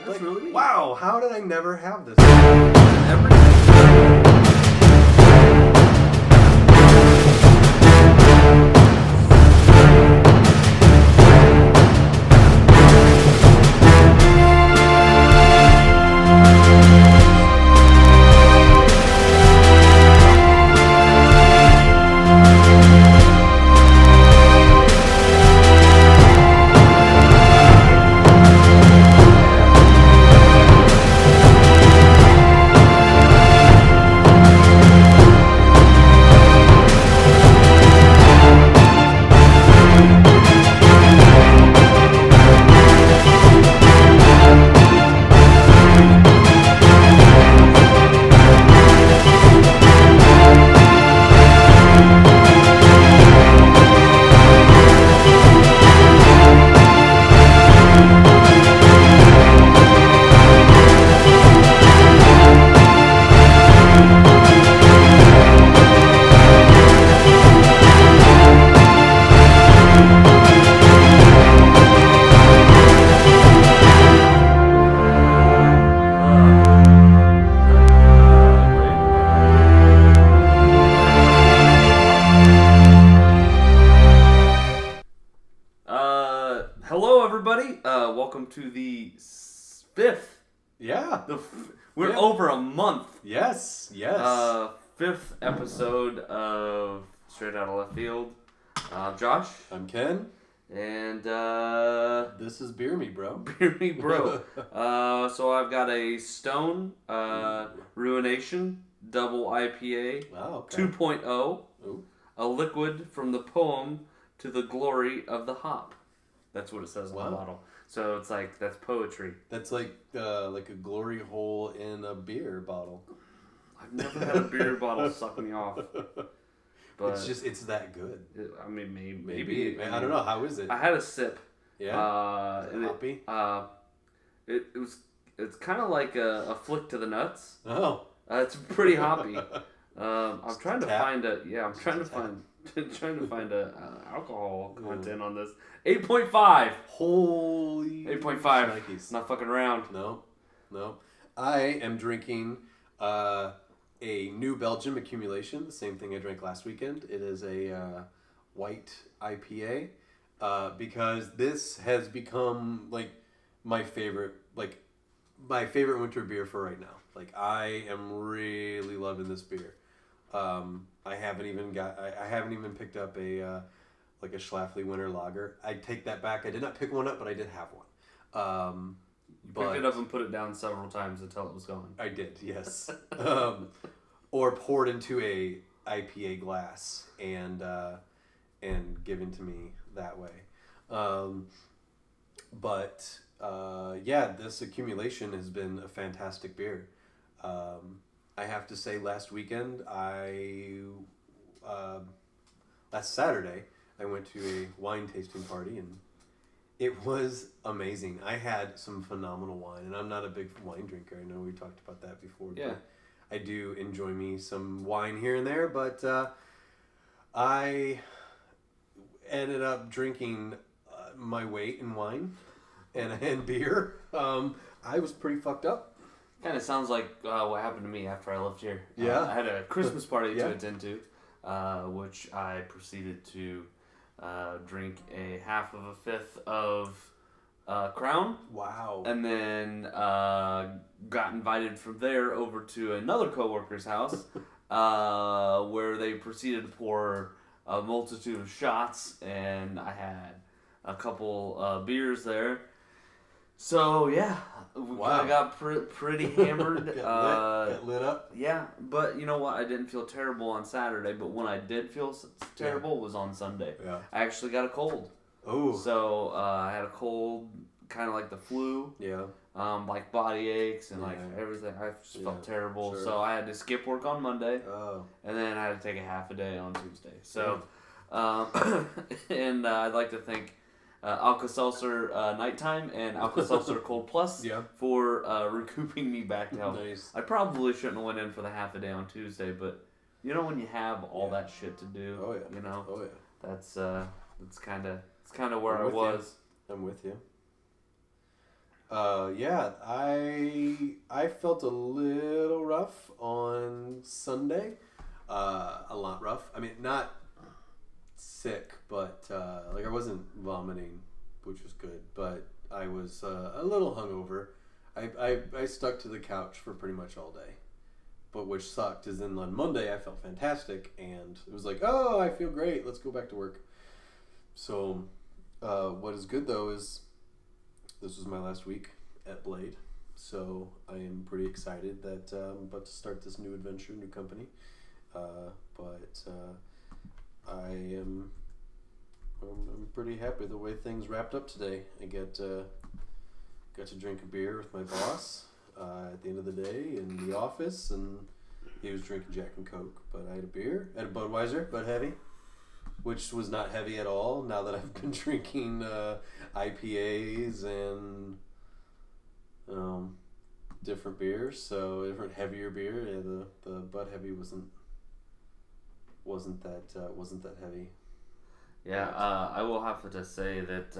That's really neat. Wow, how did I never have this? Hello, everybody. Welcome to the fifth. Yeah. We're over a month. Yes. Fifth episode of Straight Outta Left Field. Josh. I'm Ken. And this is Beer Me, bro. Beer Me, bro. So I've got a Stone Ruination Double IPA 2.0. Ooh. A liquid from the poem to the glory of the hop. That's what it says on the bottle. So it's like, that's poetry. That's like a glory hole in a beer bottle. I've never had a beer bottle suck me off. But it's that good. I mean, maybe. I don't know. How is it? I had a sip. Yeah. Hoppy? It's kind of like a flick to the nuts. Oh. It's pretty hoppy. I'm trying to find a alcohol content on this. 8.5. Holy 8.5. Nikes. Not fucking around. No. I am drinking a New Belgium accumulation. The same thing I drank last weekend. It is a white IPA because this has become like my favorite winter beer for right now. Like, I am really loving this beer. I haven't even picked up a Schlafly Winter Lager. I take that back. I did not pick one up, but I did have one. You picked it up and put it down several times until it was gone. I did, yes. Or poured into a IPA glass and given to me that way. This accumulation has been a fantastic beer. I have to say, last Saturday, I went to a wine tasting party, and it was amazing. I had some phenomenal wine, and I'm not a big wine drinker. I know we talked about that before. Yeah. But I do enjoy me some wine here and there, but I ended up drinking my weight in wine and beer. I was pretty fucked up. Kind of sounds like what happened to me after I left here. Yeah. I had a Christmas party to attend to, which I proceeded to drink a half of a fifth of Crown. Wow. And then got invited from there over to another coworker's house where they proceeded to pour a multitude of shots, and I had a couple beers there. So, yeah, we kind of got pretty hammered. Get lit up. Yeah, but you know what? I didn't feel terrible on Saturday, but when I did feel terrible was on Sunday. Yeah. I actually got a cold. Oh. So, I had a cold, kind of like the flu. Yeah. Like body aches and like everything. I just felt terrible. Sure. So, I had to skip work on Monday. Oh. And then I had to take a half a day on Tuesday. So, and I'd like to thank Alka-Seltzer Nighttime and Alka-Seltzer Cold Plus for recouping me back to health. Nice. I probably shouldn't have went in for the half a day on Tuesday, but you know when you have all that shit to do, you know, that's it's kind of where I with was. I'm with you. Yeah, I felt a little rough on Sunday. A lot rough. I mean, not sick, but like I wasn't vomiting, which was good. But I was a little hungover. I stuck to the couch for pretty much all day. But which sucked is then on Monday I felt fantastic and it was like, oh, I feel great. Let's go back to work. So what is good though is this was my last week at Blade. So I am pretty excited that I'm about to start this new adventure, new company. But I'm pretty happy the way things wrapped up today. I got to drink a beer with my boss at the end of the day in the office, and he was drinking Jack and Coke, but I had a beer, I had a Budweiser, Bud Heavy, which was not heavy at all. Now that I've been drinking IPAs and different beers, so different heavier beer. Yeah, the Bud Heavy wasn't that heavy. Yeah, I will have to say that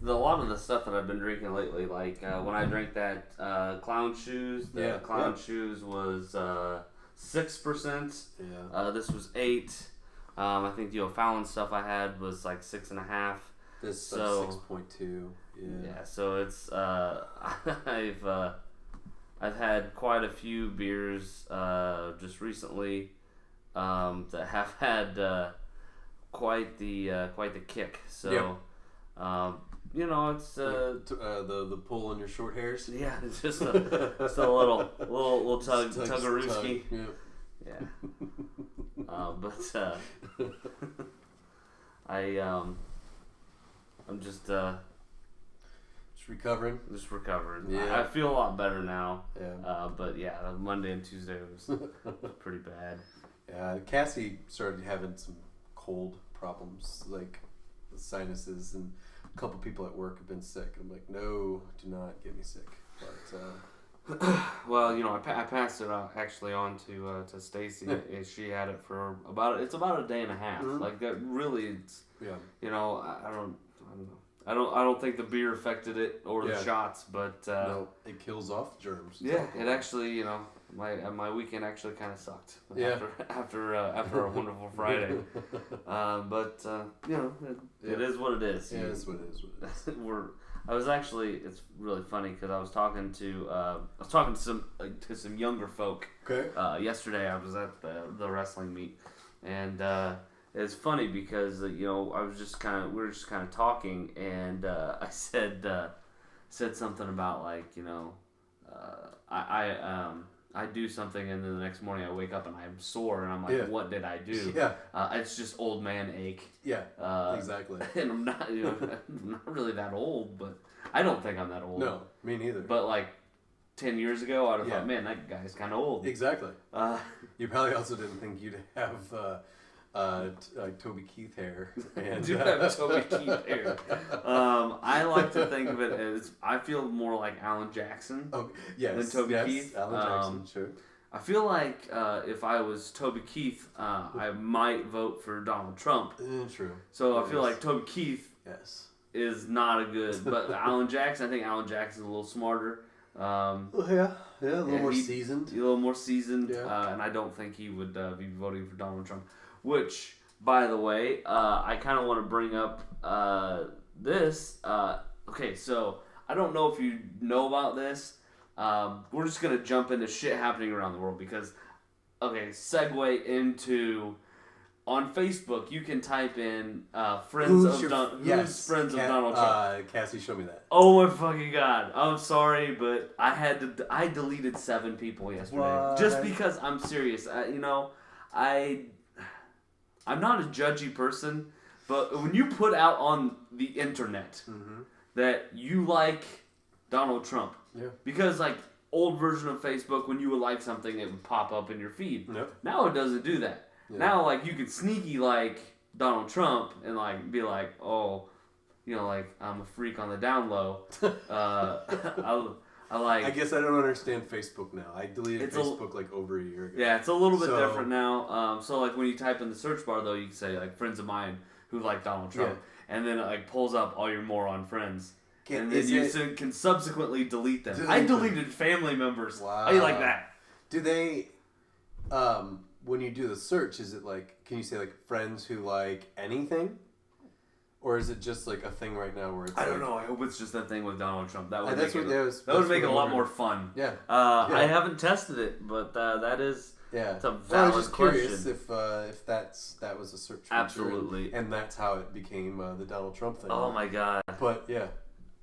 a lot of the stuff that I've been drinking lately, like when I drank that Clown Shoes, Clown Shoes was 6%. Yeah. This was 8. I think the O'Fallon stuff I had was like 6.5. This stuff's 6.2. Yeah. So it's I've had quite a few beers just recently that have had quite the kick. So. Yep. You know, it's the pull on your short hairs. Yeah, it's just a little tug-a-rooski. Yeah. But I'm just recovering. Just recovering. Yeah. I feel a lot better now. Yeah. But yeah, Monday and Tuesday was pretty bad. Yeah, Cassie started having some cold problems, like sinuses, and a couple people at work have been sick. I'm like, no, do not get me sick. But well, you know, I passed it actually on to Stacy. She had it for about a day and a half. Mm-hmm. Like that really, it's, yeah. You know, I don't know. I don't think the beer affected it or the shots, but no, it kills off germs. Yeah, it actually, you know, my weekend actually kind of sucked. After a wonderful Friday. But you know, it is what it is. Yeah, it's what it is. It's really funny because I was talking to some younger folk. Okay. Yesterday I was at the wrestling meet, and it's funny because you know we were just kind of talking, and I said something about like, you know, I do something and then the next morning I wake up and I'm sore and I'm like, what did I do? Yeah. It's just old man ache. Yeah. Exactly. And I'm not, you know, I'm not really that old, but I don't think I'm that old. No, me neither. But like 10 years ago, I'd have thought, man, that guy's kind of old. Exactly. You probably also didn't think you'd have Toby Keith hair. And, do have Toby Keith hair. I like to think of it as, I feel more like Alan Jackson than Toby Keith. Alan Jackson, sure. I feel like if I was Toby Keith, I might vote for Donald Trump. True. So I feel like Toby Keith is not a good, but Alan Jackson, I think Alan Jackson's a little smarter. A little more seasoned. A little more seasoned, and I don't think he would be voting for Donald Trump. Which, by the way, I kind of want to bring up this. Okay, so I don't know if you know about this. We're just going to jump into shit happening around the world because, segue into, on Facebook, you can type in friends of Donald Trump. Cassie, show me that. Oh my fucking god! I'm sorry, but I deleted 7 people yesterday. What? Just because I'm serious. You know, I'm not a judgy person, but when you put out on the internet that you like Donald Trump, because like old version of Facebook, when you would like something, it would pop up in your feed. Yep. Now it doesn't do that. Yeah. Now like you can sneaky like Donald Trump and like be like, oh, you know, like I'm a freak on the down low. I guess I don't understand Facebook now. I deleted Facebook like over a year ago. Yeah, it's a little bit different now. So like when you type in the search bar though, you can say like friends of mine who like Donald Trump, and then it like pulls up all your moron friends. And then can subsequently delete them. I deleted family members. Wow. How do you like that? Do they, when you do the search, is it like, can you say like friends who like anything? Or is it just like a thing right now where it's I don't know. I hope it's just that thing with Donald Trump. That would make it a lot more fun. Yeah. I haven't tested it, but that is... Yeah, it's a valid I was just question. Curious if that was a search feature. Absolutely. And that's how it became the Donald Trump thing. Oh my god. But yeah.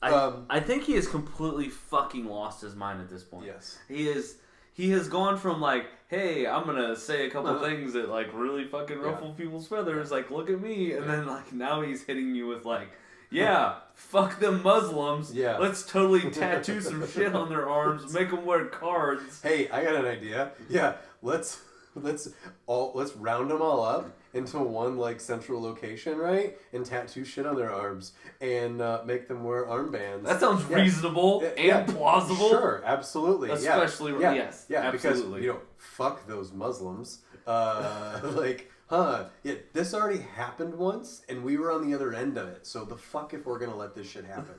I think he has completely fucking lost his mind at this point. Yes. He has gone from like, hey, I'm gonna say a couple things that like really fucking ruffle people's feathers, like look at me, and then like now he's hitting you with like, yeah, fuck them Muslims. Yeah. Let's totally tattoo some shit on their arms, make them wear cards. Hey, I got an idea. Yeah, let's round them all up into one like central location, right? And tattoo shit on their arms and make them wear armbands. That sounds reasonable and plausible. Sure, absolutely. Especially yes, absolutely. Because fuck those Muslims. This already happened once, and we were on the other end of it. So the fuck if we're gonna let this shit happen.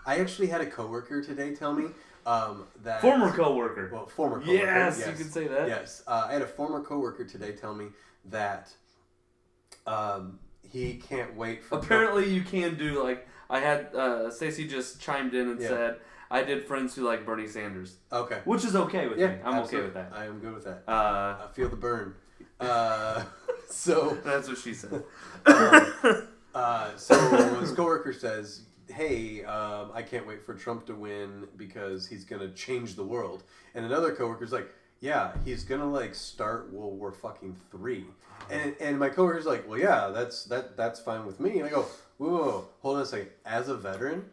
I actually had a coworker today tell me that former coworker. Well, former coworker. Yes, you can say that. Yes, I had a former coworker today tell me that he can't wait for. Apparently, you can do like I had. Stacey just chimed in and said, "I did friends who like Bernie Sanders." Okay, which is okay with me. I'm absolutely. okay with that. I am good with that. I feel the burn. So that's what she said. So his coworker says, hey, I can't wait for Trump to win because he's going to change the world. And another coworker's like, yeah, he's going to like start World War fucking 3. And my coworker's like, well, yeah, that's fine with me. And I go, whoa, hold on a second. As a veteran,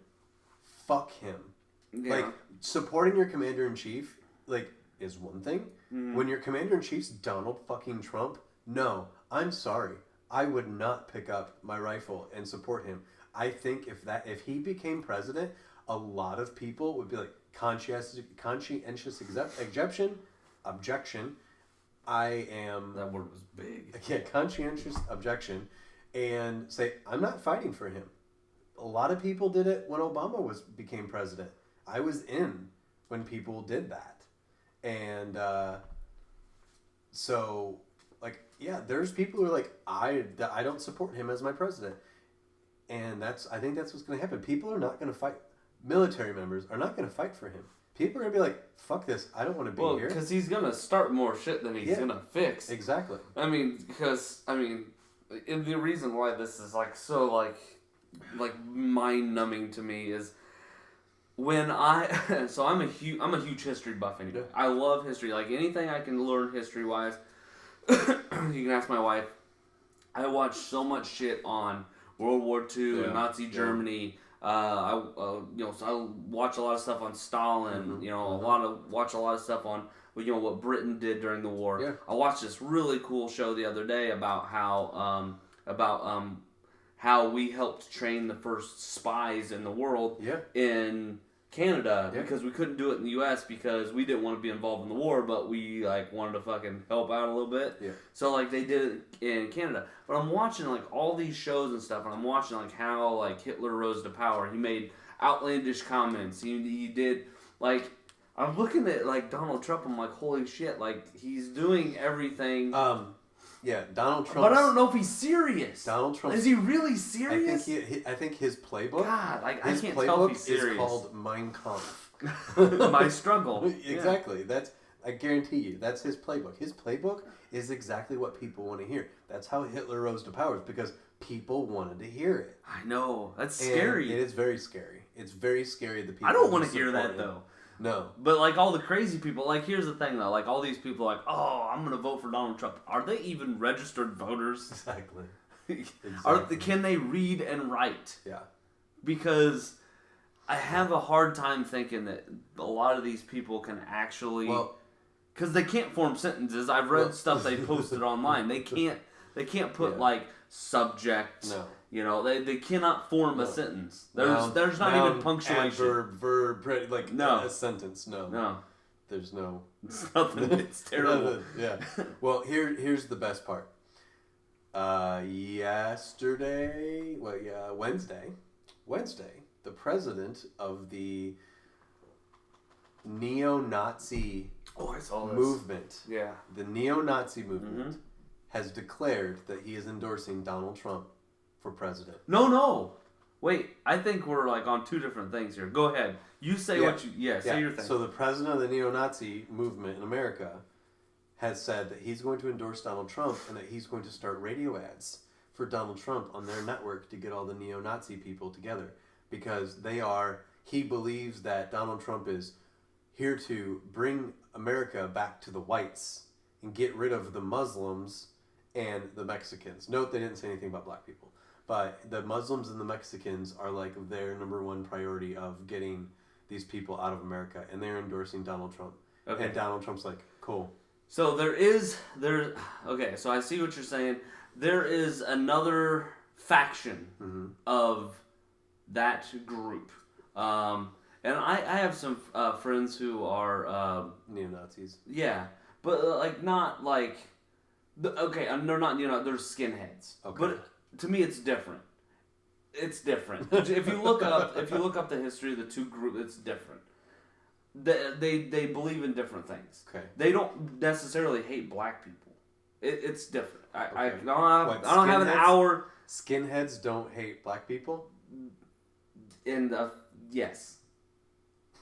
fuck him. Yeah. Like, supporting your commander-in-chief, like, is one thing. Mm. When your commander-in-chief's Donald fucking Trump, no, I'm sorry. I would not pick up my rifle and support him. I think if he became president, a lot of people would be like, conscientious objection. I am... That word was big. Yeah, conscientious objection. And say, I'm not fighting for him. A lot of people did it when Obama became president. I was in when people did that. And so, like, yeah, there's people who are like, I don't support him as my president. And I think that's what's going to happen. People are not going to fight. Military members are not going to fight for him. People are going to be like, fuck this. I don't want to be here. Well, because he's going to start more shit than he's going to fix. Exactly. I mean, and the reason why this is like so like mind-numbing to me is when so I'm a huge history buff anyway. Yeah. I love history. Like anything I can learn history-wise, you can ask my wife. I watch so much shit on World War II, Nazi Germany. So I watch a lot of stuff on Stalin. Mm-hmm. Watch a lot of stuff on what Britain did during the war. Yeah. I watched this really cool show the other day about how we helped train the first spies in the world in Canada because we couldn't do it in the U.S. because we didn't want to be involved in the war, but we like wanted to fucking help out a little bit. Yeah. So like they did it in Canada. But I'm watching like all these shows and stuff, and I'm watching like how like Hitler rose to power. He made outlandish comments. He did like I'm looking at like Donald Trump. I'm like, holy shit! Like he's doing everything. Donald Trump. But I don't know if he's serious. Donald Trump. Is he really serious? I think his playbook. God, I can't tell if he's serious. Is called Mein Kampf. My struggle. Exactly. Yeah. I guarantee you, that's his playbook. His playbook is exactly what people want to hear. That's how Hitler rose to power, because people wanted to hear it. I know. That's scary. It is very scary. It's very scary that people. I don't want to hear that though. No. But like all the crazy people, like here's the thing though, like all these people are like, oh, I'm gonna vote for Donald Trump. Are they even registered voters? Exactly. Can they read and write? Yeah. Because I have a hard time thinking that a lot of these people can actually, because they can't form sentences. I've read stuff they posted online. They can't put like subject. No. They cannot form a sentence. There's not even punctuation. Adverb, verb, a sentence. No. There's no. It's nothing. It's terrible. Yeah. Well, here's the best part. Wednesday, the president of the neo-Nazi movement, the neo-Nazi movement, has declared that he is endorsing Donald Trump for president. No. Wait, I think we're like on two different things here. Go ahead. You say what you... say your thing. So the president of the neo-Nazi movement in America has said that he's going to endorse Donald Trump and that he's going to start radio ads for Donald Trump on their network to get all the neo-Nazi people together. Because he believes that Donald Trump is here to bring America back to the whites and get rid of the Muslims and the Mexicans. Note they didn't say anything about black people. But the Muslims and the Mexicans are like their number one priority of getting these people out of America. And they're endorsing Donald Trump. Okay. And Donald Trump's like, cool. So okay, so I see what you're saying. There is another faction of that group. And I have some friends who are... neo-Nazis. Yeah, but like not like... Okay, they're not, they're skinheads. Okay. But to me, it's different. It's different. If you look up the history of the two groups, it's different. They believe in different things. Okay. They don't necessarily hate black people. It's different. I don't have an hour. Skinheads don't hate black people? Yes.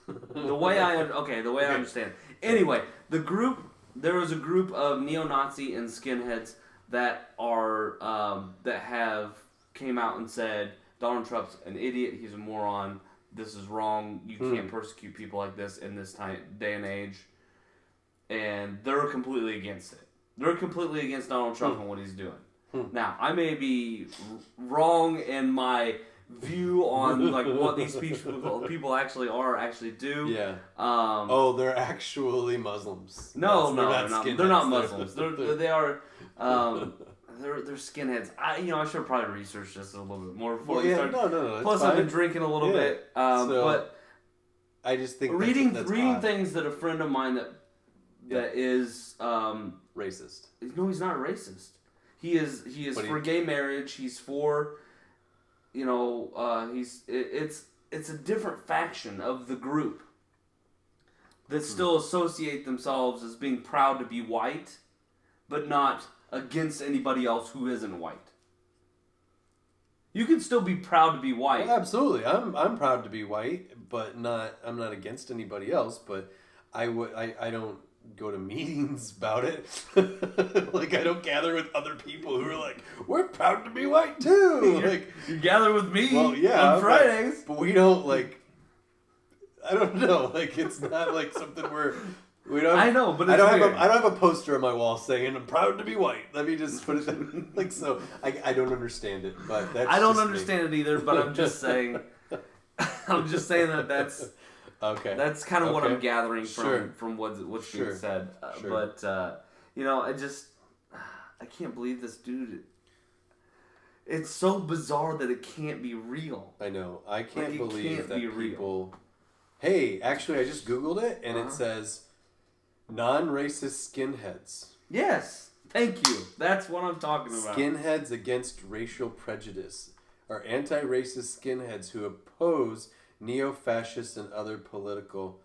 The way I understand. Anyway, there was a group of neo-Nazi and skinheads that have came out and said Donald Trump's an idiot, he's a moron, this is wrong, you can't persecute people like this in this day and age. And they're completely against it. They're completely against Donald Trump and what he's doing. Now, I may be wrong in my view on like what these people actually do. Yeah. They're actually Muslims. No, they're not Muslims. They are. They're skinheads. I should have probably researched this a little bit more before we start. No. Plus, I've been drinking a little bit. But I just think reading that's things that a friend of mine that is racist. No, he's not racist. He is for gay marriage. He's for. It's a different faction of the group that still associate themselves as being proud to be white, but not against anybody else who isn't white. You can still be proud to be white. Well, absolutely, I'm proud to be white, but I'm not against anybody else. But I don't go to meetings about it. Like I don't gather with other people who are like, we're proud to be white too. You gather with me on Fridays, but we don't like. I don't know. Like it's not like something we don't. I know, but I don't have a poster on my wall saying I'm proud to be white. Let me just put it like so. I don't understand it, but that's I don't understand it either. But I'm just saying. That's. Okay. That's kind of what I'm gathering from what's being said. But I can't believe this dude. It's so bizarre that it can't be real. I know. I can't believe that people. Real. Hey, actually, I just Googled it and it says non-racist skinheads. Yes. Thank you. That's what I'm talking about. Skinheads against racial prejudice are anti-racist skinheads who oppose neo-fascists and other political...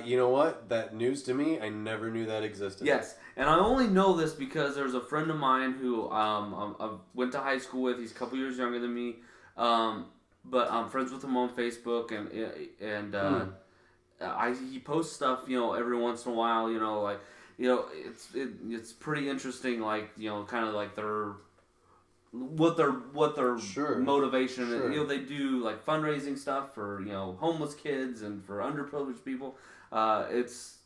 you know what? That news to me, I never knew that existed. Yes, and I only know this because there's a friend of mine who I went to high school with. He's a couple years younger than me, but I'm friends with him on Facebook, and he posts stuff, every once in a while, it's pretty interesting, kind of like what their motivation is. They do like fundraising stuff for homeless kids and for underprivileged people. It's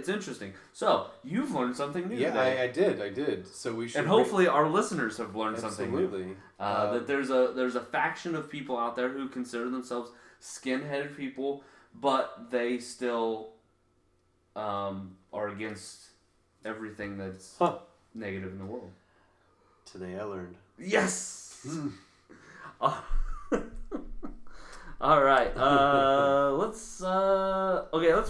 interesting. So you've learned something new. Yeah, I did. So we should, and hopefully our listeners have learned something new. Absolutely. That there's a faction of people out there who consider themselves skin-headed people, but they still are against everything that's negative in the world. Today I learned. Yes. All right. Let's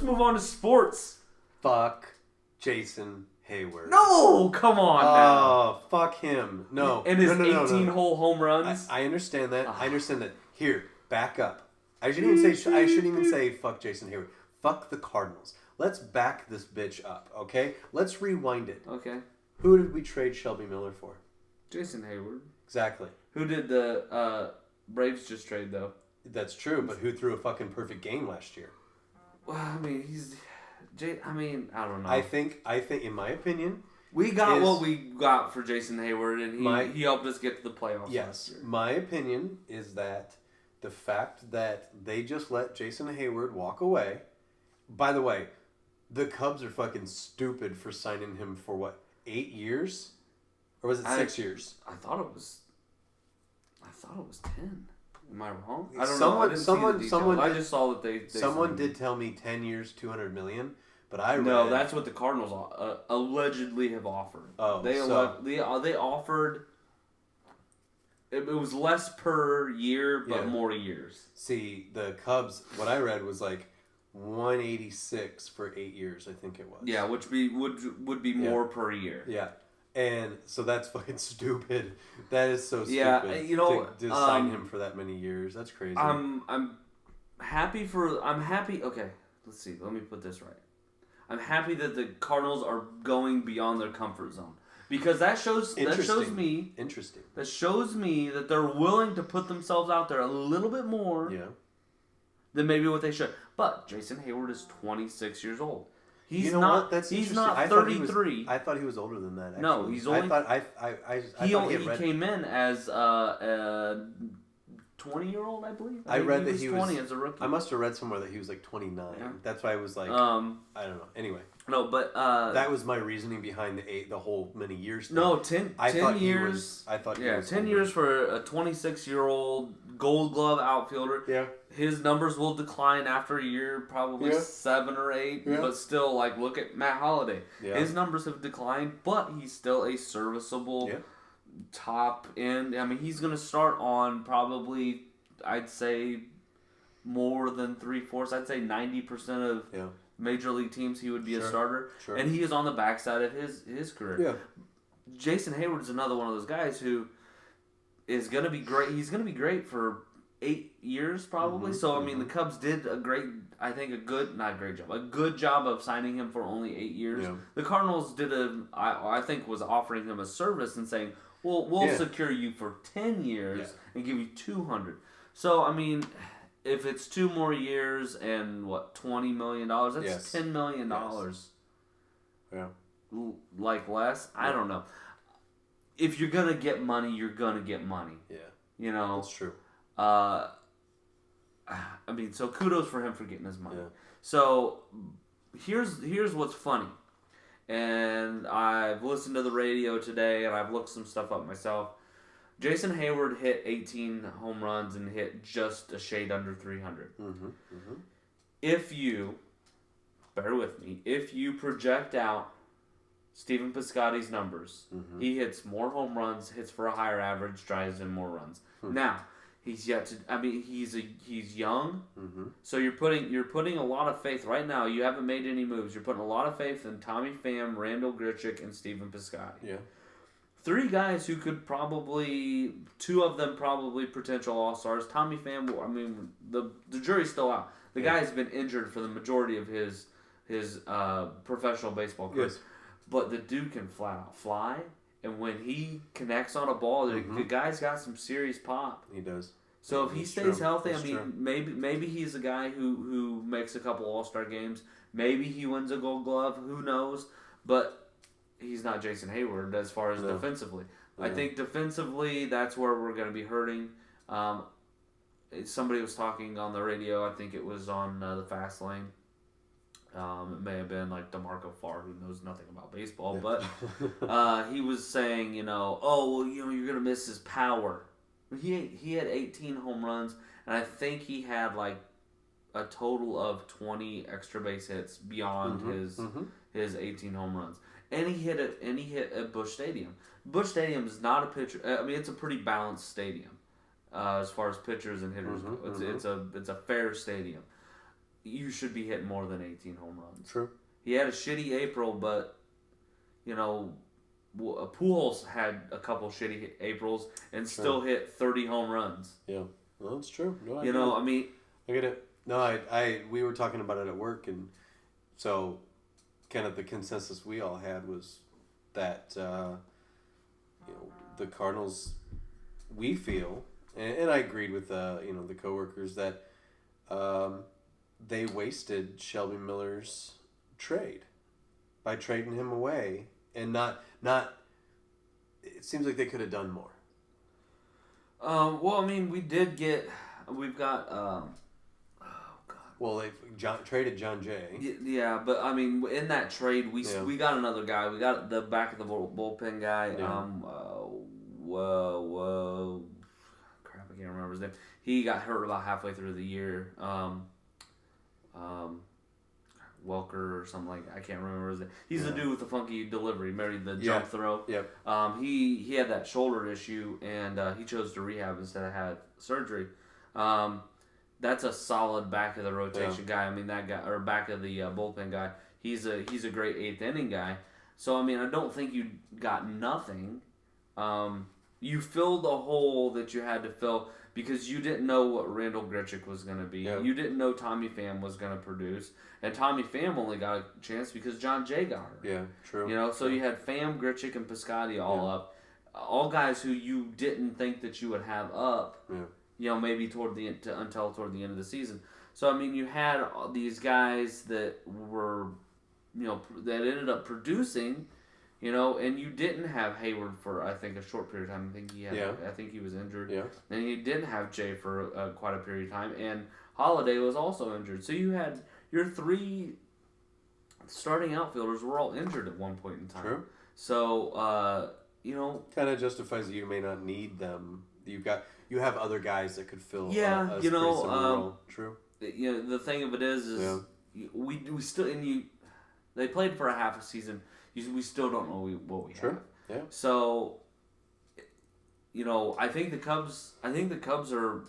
move on to sports. Fuck Jason Hayward. No, come on now. Oh, fuck him. No. And his no, 18-hole home runs. I understand that. I understand that. Here, back up. I shouldn't even say fuck Jason Hayward. Fuck the Cardinals. Let's back this bitch up, okay? Let's rewind it. Okay. Who did we trade Shelby Miller for? Jason Hayward. Exactly. Who did the Braves just trade, though? That's true, but who threw a fucking perfect game last year? Well, I mean, I don't know. I think, in my opinion, we got what we got for Jason Hayward, and he helped us get to the playoffs. Yes, my opinion is that the fact that they just let Jason Hayward walk away. By the way, the Cubs are fucking stupid for signing him for what, 8 years, or was it 6 years? I thought it was 10. Am I wrong? I don't know. I didn't see the details. I just saw that they someone did tell me 10 years, $200 million. But no, that's what the Cardinals allegedly have offered. Oh, they offered. It was less per year, but more years. See, the Cubs. What I read was like 186 for 8 years. I think it was. Yeah, which would be more per year. Yeah, and so that's fucking stupid. That is so stupid. Yeah, you know, to sign him for that many years. That's crazy. I'm happy. Okay, let's see. Let me put this right. I'm happy that the Cardinals are going beyond their comfort zone, because that shows me that they're willing to put themselves out there a little bit more than maybe what they should. But Jason Hayward is 26 years old. He's not 33. I thought he was older than that. Actually. No, he's only. He came in as 20-year-old, I believe. I read that he was 20 as a rookie. I must have read somewhere that he was like 29. Yeah. That's why I was like, I don't know. Anyway. No, but that was my reasoning behind the whole many years thing. No, 10 years. I thought he was 10 years for a 26-year-old Gold Glove outfielder. Yeah. His numbers will decline after a year, probably 7 or 8. Yeah. But still, like, look at Matt Holliday. Yeah. His numbers have declined, but he's still a serviceable top end. I mean, he's going to start on probably, I'd say, more than 3/4. I'd say 90% of major league teams he would be a starter. Sure. And he is on the backside of his career. Yeah. Jason Hayward is another one of those guys who is going to be great. He's going to be great for 8 years probably. Mm-hmm. So, I mean, the Cubs did a good job of signing him for only 8 years. Yeah. The Cardinals did I think was offering him a service and saying, we'll secure you for 10 years and give you $200. So, I mean, if it's 2 more years and $20 million, that's $10 million. Yes. Yeah. Like less? Yeah. I don't know. If you're going to get money, you're going to get money. Yeah. You know? That's true. I mean, so kudos for him for getting his money. Yeah. So, here's what's funny. And I've listened to the radio today, and I've looked some stuff up myself. Jason Hayward hit 18 home runs and hit just a shade under 300. Mm-hmm. Mm-hmm. If you, bear with me, if you project out Stephen Piscotty's numbers, he hits more home runs, hits for a higher average, drives in more runs. Now, he's yet to. I mean, he's young, so you're putting a lot of faith right now. You haven't made any moves. You're putting a lot of faith in Tommy Pham, Randall Grichuk, and Stephen Piscotty. Yeah, 3 guys who could probably 2 of them probably potential all-stars. Tommy Pham. I mean, the jury's still out. The guy's been injured for the majority of his professional baseball career, but the dude can flat out fly. And when he connects on a ball, the guy's got some serious pop. He does. So if he stays healthy, I mean, maybe he's a guy who makes a couple All-Star games. Maybe he wins a Gold Glove. Who knows? But he's not Jason Hayward as far as defensively. I think defensively, that's where we're going to be hurting. Somebody was talking on the radio. I think it was on the Fast Lane. It may have been like DeMarco Farr, who knows nothing about baseball, but he was saying, you're going to miss his power. He had 18 home runs, and I think he had like a total of 20 extra base hits beyond his 18 home runs, and he hit at Busch Stadium. Busch Stadium is not a pitcher. I mean, it's a pretty balanced stadium as far as pitchers and hitters go. It's a fair stadium. You should be hitting more than 18 home runs. True. He had a shitty April, but Pujols had a couple shitty Aprils and still hit 30 home runs. Yeah, well, that's true. No, I mean, I get it. No, we were talking about it at work, and so kind of the consensus we all had was that the Cardinals, we feel, and I agreed with the coworkers that they wasted Shelby Miller's trade by trading him away, and not. It seems like they could have done more. Well, I mean, we've got. Well, they traded John Jay. Yeah, but I mean, in that trade, we got another guy. We got the back of the bullpen guy. Yeah. Crap, I can't remember his name. He got hurt about halfway through the year. Welker or something like that. I can't remember his name. He's the dude with the funky delivery, married the jump throw. Yep. He had that shoulder issue, and he chose to rehab instead of had surgery. That's a solid back of the rotation guy. I mean, that guy, or back of the bullpen guy. He's a great eighth inning guy. So I mean, I don't think you got nothing. You filled a hole that you had to fill because you didn't know what Randall Grichuk was going to be. Yeah. You didn't know Tommy Pham was going to produce, and Tommy Pham only got a chance because John Jay got hurt. Yeah, true. So you had Pham, Grichuk, and Piscotty all up, all guys who you didn't think that you would have up. Yeah. Maybe until toward the end of the season. So I mean, you had these guys that were, that ended up producing, and you didn't have Hayward for I think a short period of time. I think he was injured. Yeah. And you didn't have Jay for quite a period of time, and Holiday was also injured. So you had your three starting outfielders were all injured at one point in time. True. So kind of justifies that you may not need them. You have other guys that could fill. Yeah, a pretty similar role. True. The thing of it is we still they played for a half a season. We still don't know what we have. Yeah. So, I think the Cubs. Are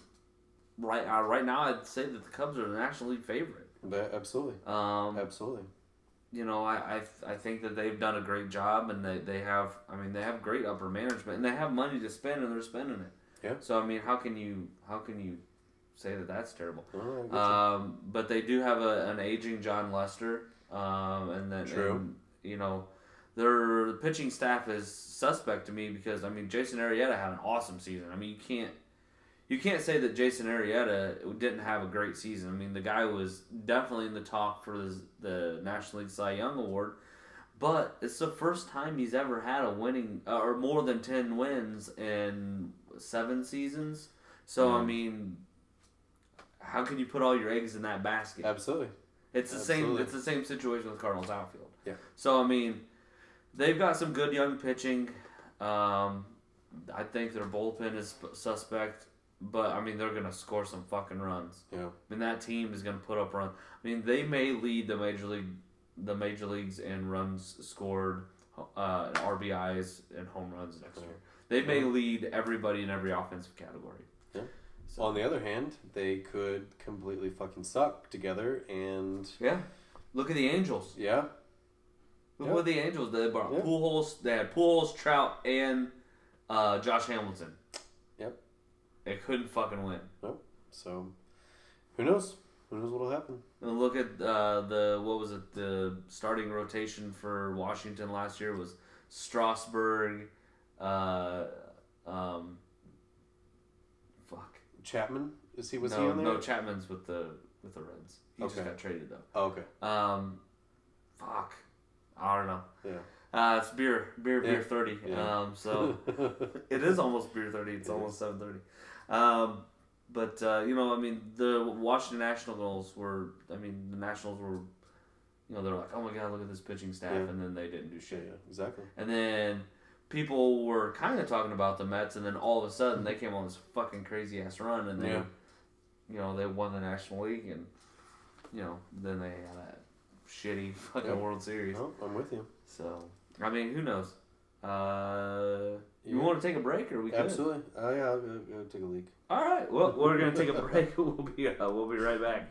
right now. I'd say that the Cubs are the National League favorite. Absolutely. Absolutely. I think that they've done a great job, and they have great upper management, and they have money to spend, and they're spending it. Yeah. So I mean, how can you say that that's terrible? But they do have an aging John Lester, and then True. And, their pitching staff is suspect to me because I mean Jason Arrieta had an awesome season. I mean you can't say that Jason Arrieta didn't have a great season. I mean the guy was definitely in the talk for the National League Cy Young Award. But it's the first time he's ever had a winning or more than 10 wins in 7 seasons. So I mean, how can you put all your eggs in that basket? Absolutely. It's the same. It's the same situation with Cardinals outfield. Yeah. So I mean, they've got some good young pitching. I think their bullpen is suspect, but I mean they're gonna score some fucking runs. Yeah. I mean that team is gonna put up runs. I mean they may lead the major leagues in runs scored, RBIs, and home runs next year. They may lead everybody in every offensive category. Yeah. So. On the other hand, they could completely fucking suck together and... Yeah. Look at the Angels. Yeah. Look at the Angels. They brought Pujols. They had Pujols, Trout, and Josh Hamilton. Yep. They couldn't fucking win. Nope. So, who knows? Who knows what'll happen? And look at the starting rotation for Washington last year was Strasburg, Chapman? Was he on there? No, Chapman's with the Reds. He just got traded though. Oh, okay. I don't know. Yeah. It's beer 30. Yeah. So it is almost beer 30. It's almost 7:30. But I mean, the Washington Nationals were. I mean, the Nationals were. They're like, oh my god, look at this pitching staff, and then they didn't do shit. Yeah, exactly. And then people were kind of talking about the Mets, and then all of a sudden they came on this fucking crazy ass run, and they, they won the National League, and then they had that shitty fucking World Series. Oh, I'm with you. So I mean, who knows? You want to take a break, or we could? Absolutely. Oh yeah, I'll go take a leak. All right. Well, we're gonna take a break. We'll be right back.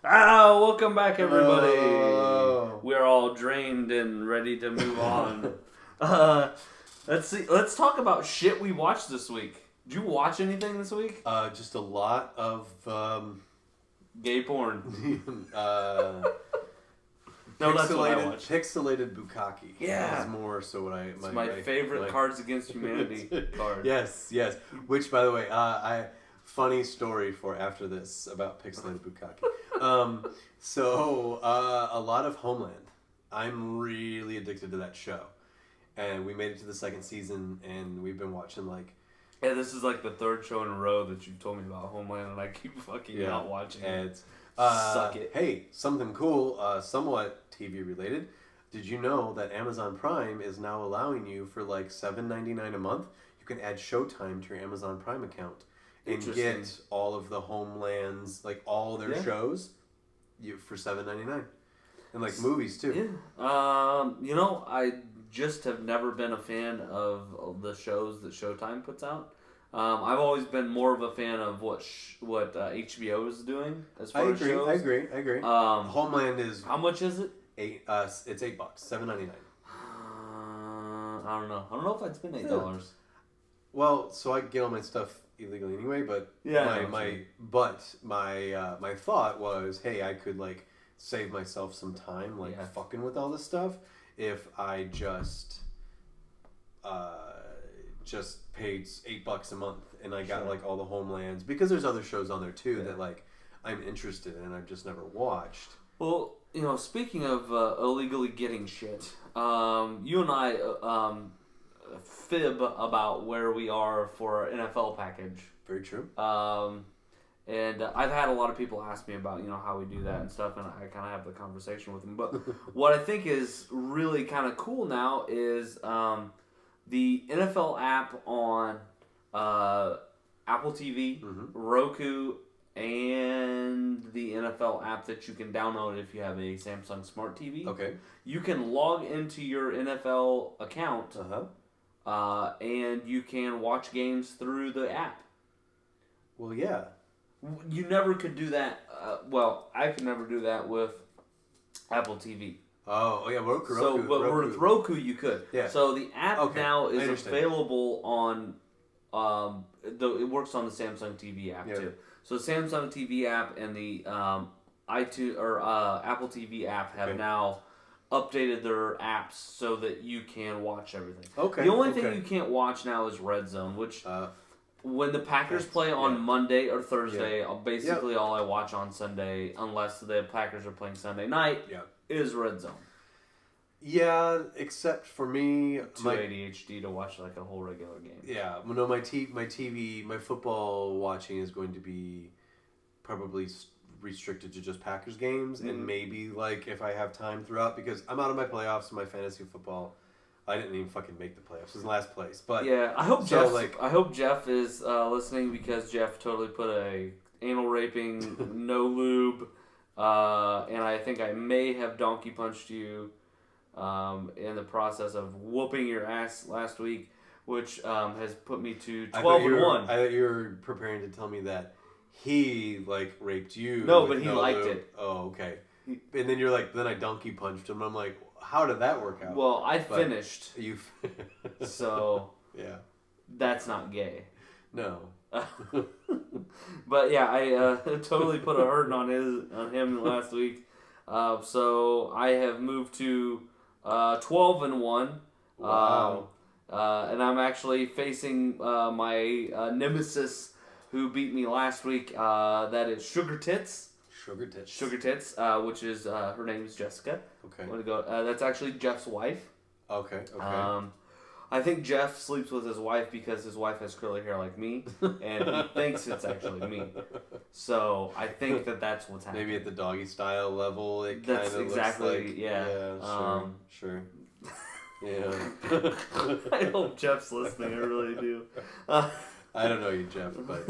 Welcome back, everybody. Hello. We're all drained and ready to move on. Let's see. Let's talk about shit we watched this week. Did you watch anything this week? Just a lot of Gay porn. No, that's what I watched. Pixelated bukkake. Yeah. Is more so what I. It's my favorite Cards Against Humanity card. Yes. Which, by the way, funny story for after this about pixelated bukkake. A lot of Homeland. I'm really addicted to that show, and we made it to the second season, and we've been watching like. Yeah, this is like the third show in a row that you've told me about Homeland, and I keep fucking not watching it. Suck it. Hey, something cool, somewhat TV related. Did you know that Amazon Prime is now allowing you for like $7.99 a month? You can add Showtime to your Amazon Prime account and get all of the Homelands, like all their shows, for $7.99, and like movies too. Yeah. I just have never been a fan of the shows that Showtime puts out. I've always been more of a fan of what HBO is doing as far as shows. I agree. Homeland is how much is it? It's $8, $7.99. I don't know. I don't know if I'd spend $8. Well, so I get all my stuff illegally anyway, but my thought was, hey, I could like save myself some time fucking with all this stuff if I just paid $8 a month and I got like all the Homelands, because there's other shows on there too that like I'm interested in and I've just never watched. Well, speaking of illegally getting shit, you and I fib about where we are for our NFL package. Very true. And I've had a lot of people ask me about, how we do that and stuff, and I kind of have the conversation with them. But what I think is really kind of cool now is the NFL app on Apple TV, Roku, and the NFL app that you can download if you have a Samsung Smart TV. Okay. You can log into your NFL account, and you can watch games through the app. Well, yeah. You never could do that. I could never do that with Apple TV. Oh yeah, Roku. With Roku you could. Yeah. So the app now is available on. It works on the Samsung TV app too. So the Samsung TV app and the iTunes or Apple TV app have now updated their apps so that you can watch everything. Okay. The only thing you can't watch now is Red Zone, which. When the Packers play on Monday or Thursday, basically all I watch on Sunday, unless the Packers are playing Sunday night, is Red Zone. Yeah, except for me, my ADHD to watch like a whole regular game. Yeah, no, my football watching is going to be probably restricted to just Packers games, and maybe like if I have time throughout, because I'm out of my playoffs in my fantasy football. I didn't even fucking make the playoffs. It was in last place, but yeah, I hope Jeff is listening, because Jeff totally put a anal raping, no lube, and I think I may have donkey punched you in the process of whooping your ass last week, which has put me to 12-1. I thought you were preparing to tell me that he like raped you. No, but he liked it. Oh, okay. And then you're like, then I donkey punched him. I'm like, how did that work out? Well, I finished. So yeah, that's not gay. No. But yeah, I totally put a hurting on him last week. So I have moved to 12-1. Wow. And I'm actually facing my nemesis who beat me last week. That is Sugar Tits. Sugar Tits, which is her name is Jessica. Okay. I'm gonna go. That's actually Jeff's wife. Okay. I think Jeff sleeps with his wife because his wife has curly hair like me, and he thinks it's actually me. So I think that's what's happening. Maybe at the doggy style level, it kind of looks like. Yeah. Sure. Yeah. I hope Jeff's listening. I really do. I don't know you, Jeff, but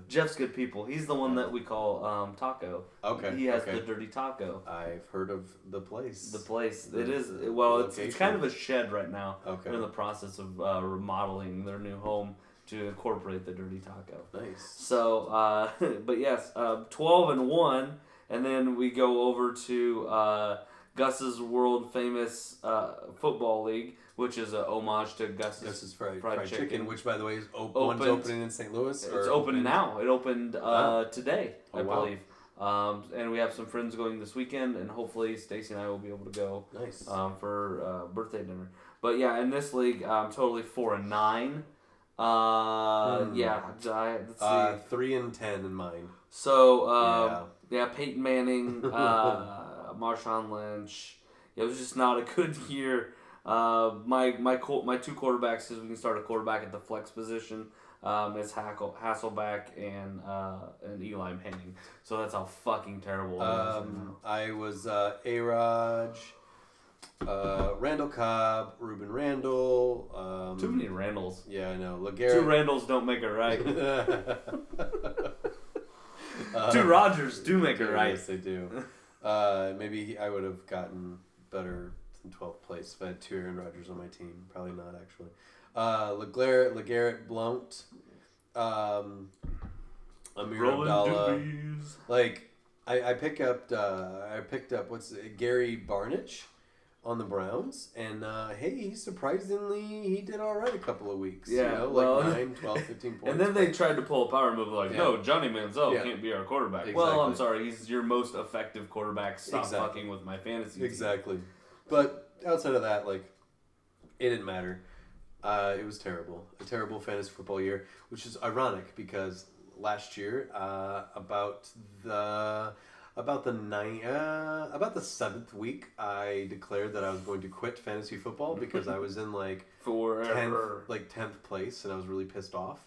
Jeff's good people. He's the one that we call Taco. Okay. He has the Dirty Taco. I've heard of the place. It is it's kind of a shed right now. Okay. They're in the process of remodeling their new home to incorporate the Dirty Taco. Nice. So, but yes, 12-1, And then we go over to Gus's world famous football league, which is a homage to Gus's fried chicken, which by the way is one's opening in St. Louis. It's open now. It opened today, I believe. Wow. And we have some friends going this weekend, and hopefully Stacy and I will be able to go. Nice. For birthday dinner. But yeah, in this league, I'm totally 4-9. Yeah, let's see. 3-10 in mine. So Peyton Manning, Marshawn Lynch. It was just not a good year. My two quarterbacks, because we can start a quarterback at the flex position. Is Hasselback and Eli Manning. So that's how fucking terrible it is. I was A-Raj, Randall Cobb, Ruben Randall. Too many Randalls. Yeah, I know. LeGarrette. 2 Randalls don't make it right. 2 Rodgers do make it right. Yes, they do. Maybe I would have gotten better than 12th place if I had 2 Aaron Rodgers on my team. Probably not, actually. LeGarrette Blount, Amir Abdallah. Like I picked up Gary Barnidge on the Browns, and he did all right a couple of weeks. Yeah, 9, 12, 15 points. And then they tried to pull a power move no, Johnny Manziel can't be our quarterback. Exactly. Well, I'm sorry, he's your most effective quarterback. Stop fucking with my fantasy team. Exactly. But outside of that, it didn't matter. It was terrible. A terrible fantasy football year, which is ironic because last year, about the 7th week, I declared that I was going to quit fantasy football because I was in 10th place and I was really pissed off.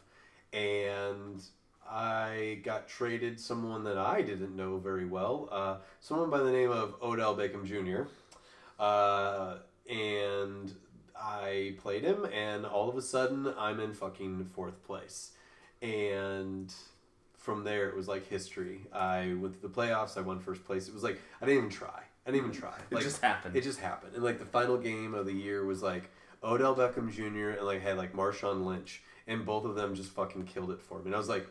And I got traded someone that I didn't know very well, someone by the name of Odell Beckham Jr. And I played him, and all of a sudden, I'm in fucking 4th place. And from there, it was like history. I went to the playoffs. I won 1st place. It was like, I didn't even try. It just happened. It just happened. And, the final game of the year was, Odell Beckham Jr. and, had, Marshawn Lynch. And both of them just fucking killed it for me. And I was like,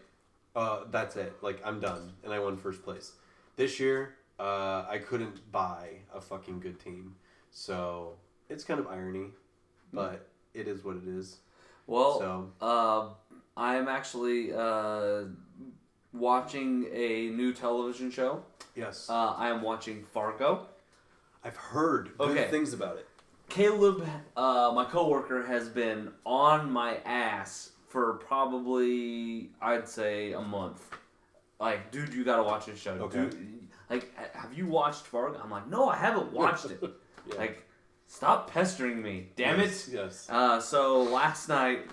that's it. I'm done. And I won 1st place. This year, I couldn't buy a fucking good team. So, it's kind of irony. But it is what it is. Well, I'm actually watching a new television show. Yes. I am watching Fargo. I've heard good things about it. Caleb, my coworker, has been on my ass for probably, I'd say, a month. Dude, you gotta watch this show. Okay. Dude, have you watched Fargo? I'm like, no, I haven't watched it. Yeah. Stop pestering me, damn it. Yes. So last night,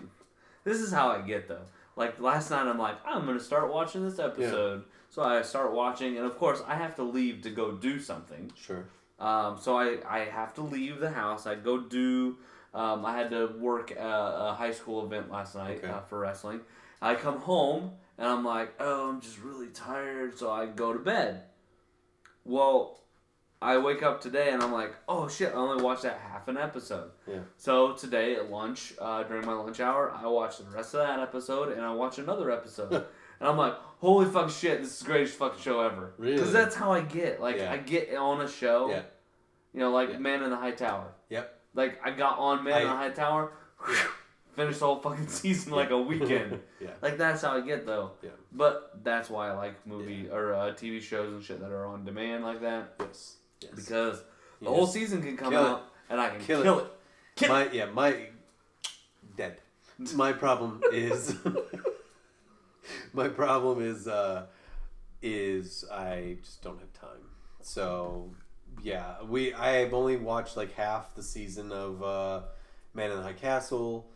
this is how I get though. Last night I'm like, I'm going to start watching this episode. Yeah. So I start watching, and of course I have to leave to go do something. Sure. So I have to leave the house. I go do, I had to work a high school event last night for wrestling. I come home, and I'm like, oh, I'm just really tired, so I go to bed. Well, I wake up today and I'm like, oh shit, I only watched that half an episode. Yeah. So today at lunch, during my lunch hour, I watched the rest of that episode and I watched another episode. And I'm like, holy fuck shit, this is the greatest fucking show ever. Really? Because that's how I get. I get on a show. Yeah. Man in the High Tower. Yep. I got on Man in the High Tower, finished the whole fucking season a weekend. Yeah. That's how I get though. Yeah. But that's why I like movie or TV shows and shit that are on demand like that. Yes. Because the whole season can come out and I can kill it. Dead. My problem is I just don't have time. So yeah, I've only watched half the season of Man in the High Castle.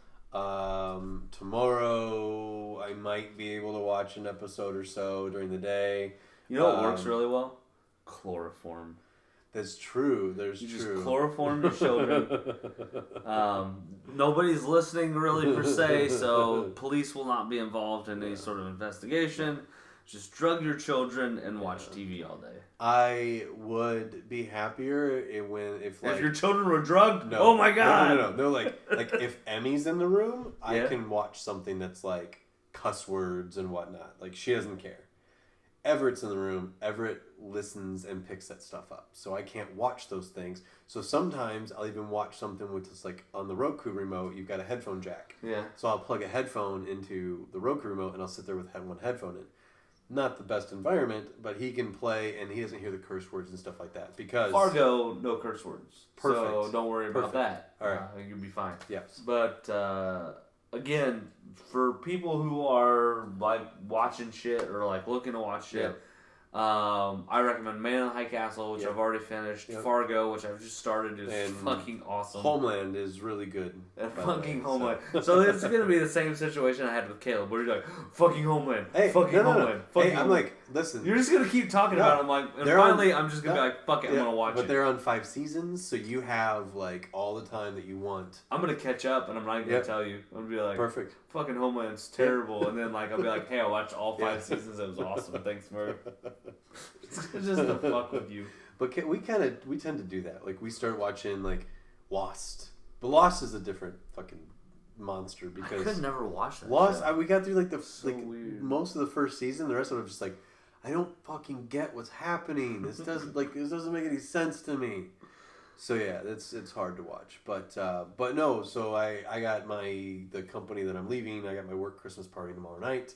Tomorrow I might be able to watch an episode or so during the day. You know what works really well? Chloroform. That's true. You just chloroform your children. Nobody's listening really per se, so police will not be involved in any sort of investigation. Just drug your children and watch TV all day. I would be happier if your children were drugged. No, oh my god. No. If Emmy's in the room, I can watch something that's cuss words and whatnot. She doesn't care. Everett's in the room. Everett listens and picks that stuff up. So I can't watch those things. So sometimes I'll even watch something with just like on the Roku remote, you've got a headphone jack. Yeah. So I'll plug a headphone into the Roku remote and I'll sit there with one headphone in. Not the best environment, but he can play and he doesn't hear the curse words and stuff like that because Fargo, no curse words. Perfect. So don't worry about that. All right. You'll be fine. Yes. But again, for people who are like watching shit or like looking to watch shit, I recommend Man in the High Castle, which I've already finished. Fargo, which I've just started, is fucking awesome. Homeland is really good. And fucking Homeland. So it's going to be the same situation I had with Caleb, where you're like, fucking Homeland, fucking Homeland, fucking I'm Homeland. like, listen. You're just going to keep talking about it. I'm like, and finally, I'm just going to be like, fuck it, I'm going to watch it. But they're on 5 seasons, so you have like all the time that you want. I'm going to catch up, and I'm not going to tell you. I'm going to be like, perfect. Fucking Homeland's terrible. And then like I'll be like, hey, I watched all 5 seasons. It was awesome. Thanks, Murph. It's just to fuck with you. But we tend to do that. Like we start watching like Lost. But Lost is a different fucking monster because I could never watch that. Lost. We got through like weird. most of the first season. The rest of it was just like, I don't fucking get what's happening. This doesn't make any sense to me. So yeah, it's hard to watch. But no. So I got the company that I'm leaving. I got my work Christmas party tomorrow night.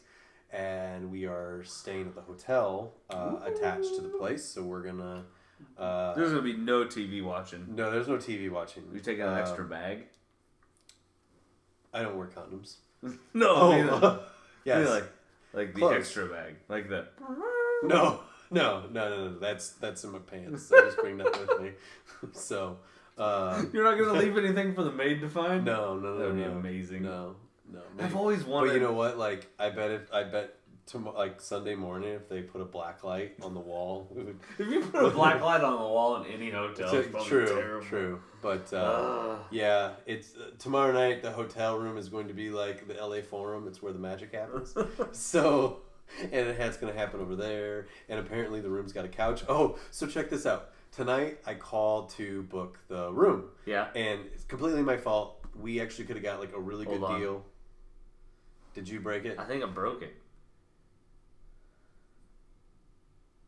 And we are staying at the hotel attached to the place, so we're gonna. There's gonna be no TV watching. No, there's no TV watching. You take an extra bag. I don't wear condoms. No. Yes. Like the Close. extra bag, like the. No. That's in my pants. I just bring that with me. So. You're not gonna leave anything for the maid to find. No. That would be amazing. No. Maybe. I've always wanted. But you know what? Like, I bet like Sunday morning, if they put a black light on the wall, if you put a black light on the wall in any hotel, it's probably terrible. True. But yeah, it's tomorrow night. The hotel room is going to be like the LA Forum. It's where the magic happens. So, and it's going to happen over there. And apparently, the room's got a couch. Oh, so check this out. Tonight, I called to book the room. Yeah. And it's completely my fault. We actually could have got like a really good deal. Did you break it? I think I broke it.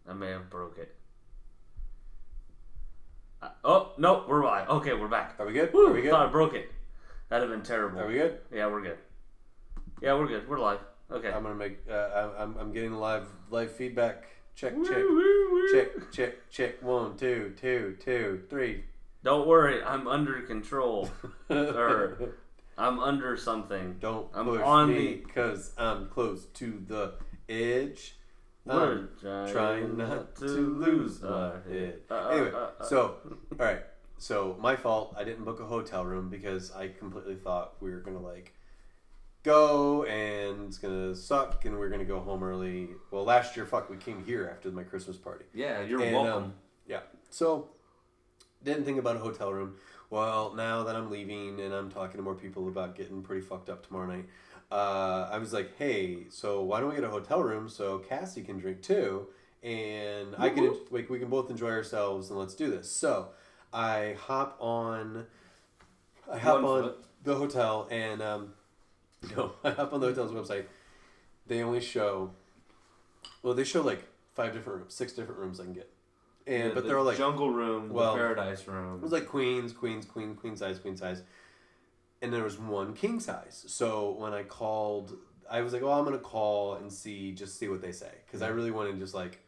I may have broke it. Oh, no, we're live. Okay, we're back. Are we good? Woo, Are we good? Thought I broke it. That'd have been terrible. Are we good? Yeah, we're good. Yeah, we're good. We're live. Okay. I'm gonna make. I'm getting live feedback. Check. 1, 2, 3. Don't worry, I'm under control. Or I'm under something. I'm push me because I'm close to the edge. We're trying not to lose my head. Anyway, so all right. So my fault. I didn't book a hotel room because I completely thought we were gonna like go and it's gonna suck and we're gonna go home early. Well, last year, we came here after my Christmas party. Yeah, you're welcome. Yeah. So didn't think about a hotel room. Well, now that I'm leaving and I'm talking to more people about getting pretty fucked up tomorrow night, I was like, hey, so why don't we get a hotel room so Cassie can drink too, and I can we can both enjoy ourselves and let's do this. So I hop on the hotel and I hop on the hotel's website. They only show, they show like 5 different rooms, 6 different rooms I can get. And but they're all like jungle room, the paradise room. It was like queen size. And there was one king size. So when I called, I was like, "Oh, I'm gonna call and see what they say," because I really wanted just like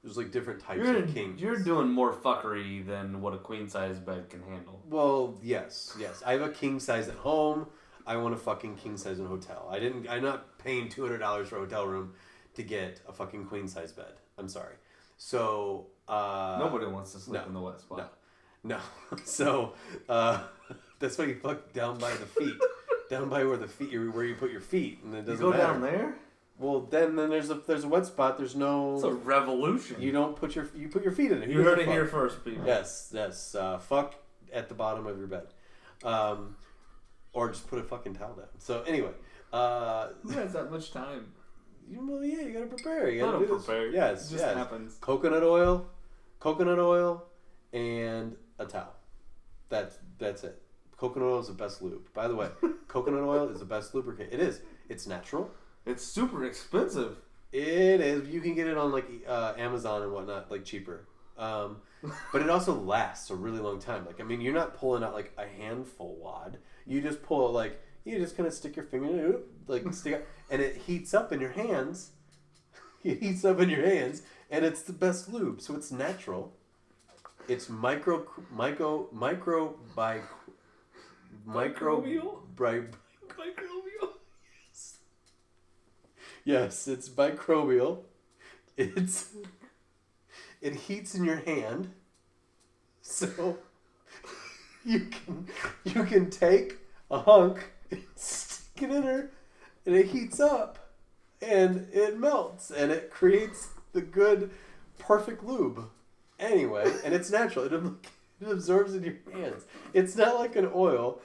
there's like different types of kings. You're doing more fuckery than what a queen size bed can handle. Well, yes. I have a king size at home. I want a fucking king size in a hotel. I'm not paying $200 for a hotel room to get a fucking queen size bed. I'm sorry. So. Nobody wants to sleep in the wet spot. No. So that's why you fuck down by the feet, down by where you put your feet, and it doesn't matter. You go down there. Well, then there's a wet spot. There's no. It's a revolution. You don't put your feet in it. You heard it here first, people. Yes. Fuck at the bottom of your bed, or just put a fucking towel down. So anyway, who has that much time? Well, yeah, you gotta prepare. You gotta prepare. Yes, it just happens. Coconut oil, and a towel. That's it. Coconut oil is the best lube. By the way, coconut oil is the best lubricant. It is. It's natural. It's super expensive. It is. You can get it on like Amazon and whatnot, like cheaper. But it also lasts a really long time. Like, I mean, you're not pulling out like a handful wad. You just pull it like, you just kind of stick your finger in it, like stick it, and it heats up in your hands. It heats up in your hands, and it's the best lube. So it's natural. It's microbial. Yes, it's microbial. It heats in your hand, so you can take a hunk and stick it in her, and it heats up, and it melts, and it creates the good, perfect lube. Anyway, and it's natural. It absorbs in your hands. It's not like an oil.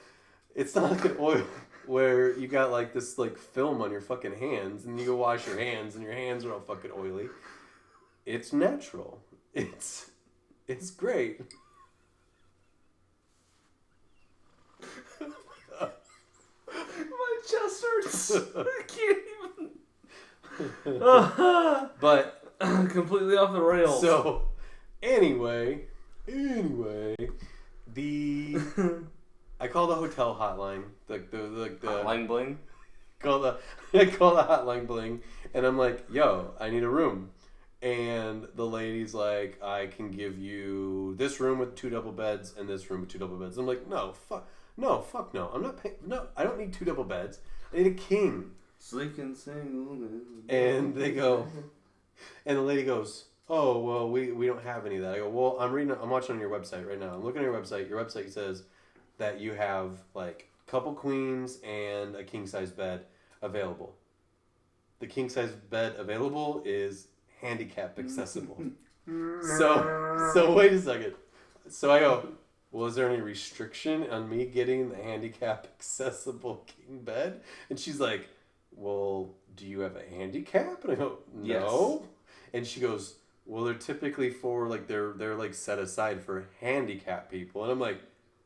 It's not like an oil where you got like this like film on your fucking hands, and you go wash your hands, and your hands are all fucking oily. It's natural. It's great. My chest hurts. I can't even. But completely off the rails. So, anyway, I call the hotel hotline. The Hotline bling. I call the hotline bling, and I'm like, "Yo, I need a room." And the lady's like, I can give you this room with 2 double beds and this room with 2 double beds. I'm like, fuck no. I'm not paying. No, I don't need 2 double beds. I need a king. Sleek and single. And they go, and the lady goes, oh, well, we don't have any of that. I go, well, I'm watching on your website right now. I'm looking at your website. Your website says that you have like a couple queens and a king size bed available. The king size bed available is handicap accessible. So wait a second. So I go, well, is there any restriction on me getting the handicap accessible king bed? And she's like, well, do you have a handicap? And I go, no. Yes. And she goes, well, they're typically for like they're like set aside for handicap people. And I'm like,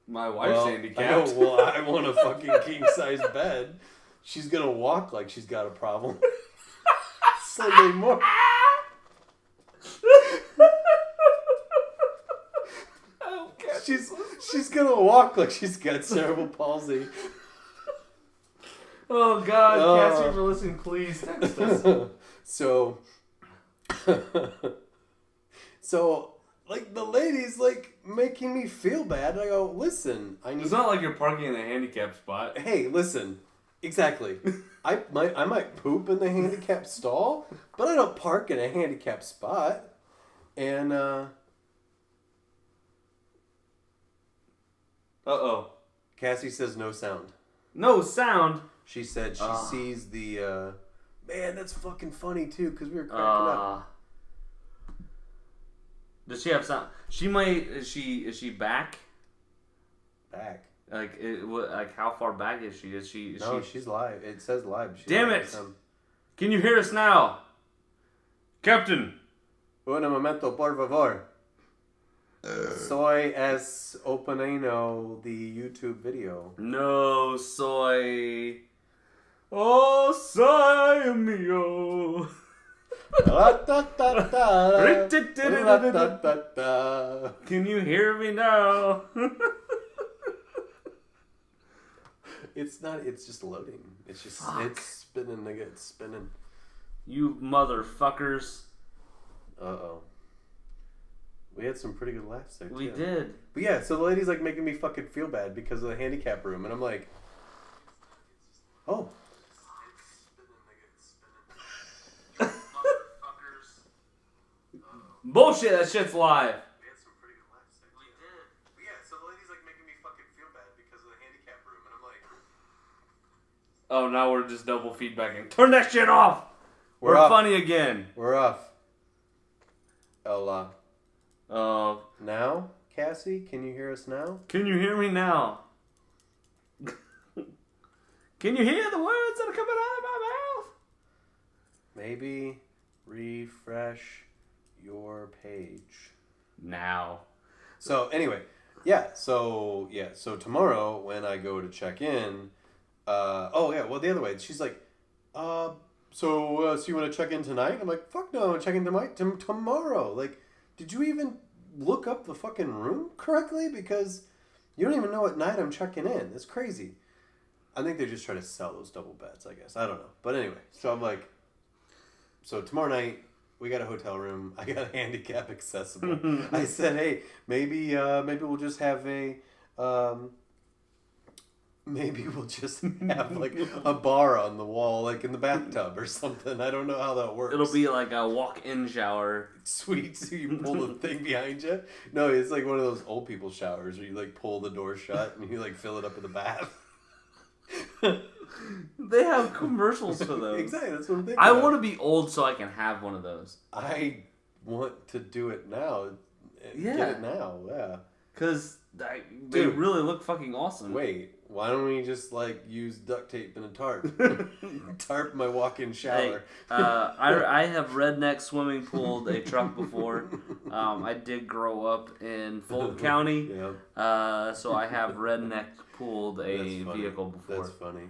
my wife's handicapped. I go, well, I want a fucking king size bed. She's gonna walk like she's got a problem. Sunday morning. She's gonna walk like she's got cerebral palsy. Oh God, Cassie, if you're listening, please text us. So like the lady's like making me feel bad. I go, listen, It's not like you're parking in a handicap spot. Hey, listen, exactly. I might poop in the handicap stall, but I don't park in a handicap spot. And Cassie says no sound. No sound? She said she sees the... man, that's fucking funny, too, because we were cracking up. Does she have sound? She might... Is she back? Back? Like how far back is she? Is she... She's live. It says live. Damn it! Can you hear us now? Captain! Un momento, por favor. Soy es openino the YouTube video. No soy. Oh, soy mío. Can you hear me now? It's not. It's just loading. It's just. Fuck. It's spinning. Nigga, it's spinning. You motherfuckers. Uh-oh. We had some pretty good laughs there, too. We did. But yeah, so the lady's like making me fucking feel bad because of the handicap room. And I'm like, oh. Bullshit, that shit's live. We had some pretty good laughs there, too. We did. But yeah, so the lady's like making me fucking feel bad because of the handicap room. And I'm like... Oh, now we're just double feedbacking. Turn that shit off! We're funny again. We're off. Ella. Now, Cassie, can you hear us now? Can you hear me now? Can you hear the words that are coming out of my mouth? Maybe refresh your page. Now. So, anyway. So tomorrow when I go to check in, the other way, she's like, so you want to check in tonight? I'm like, fuck no, I'm gonna check in tomorrow. Like, did you even look up the fucking room correctly? Because you don't even know what night I'm checking in. It's crazy. I think they just try to sell those double beds, I guess. I don't know. But anyway, so I'm like, so tomorrow night, we got a hotel room. I got a handicap accessible. I said, hey, maybe we'll just have maybe we'll just have like a bar on the wall, like in the bathtub or something. I don't know how that works. It'll be like a walk-in shower. Sweet, so you pull the thing behind you. No, it's like one of those old people showers where you like pull the door shut and you like fill it up in the bath. They have commercials for those. Exactly, that's what I'm thinking. I want to be old so I can have one of those. I want to do it now. Yeah. Get it now, yeah. Because they really look fucking awesome. Wait, why don't we just like use duct tape and a tarp? Tarp my walk-in shower. Hey, I have redneck swimming pooled a truck before. I did grow up in Fulton County. Yep. So I have redneck pooled a vehicle before. That's funny.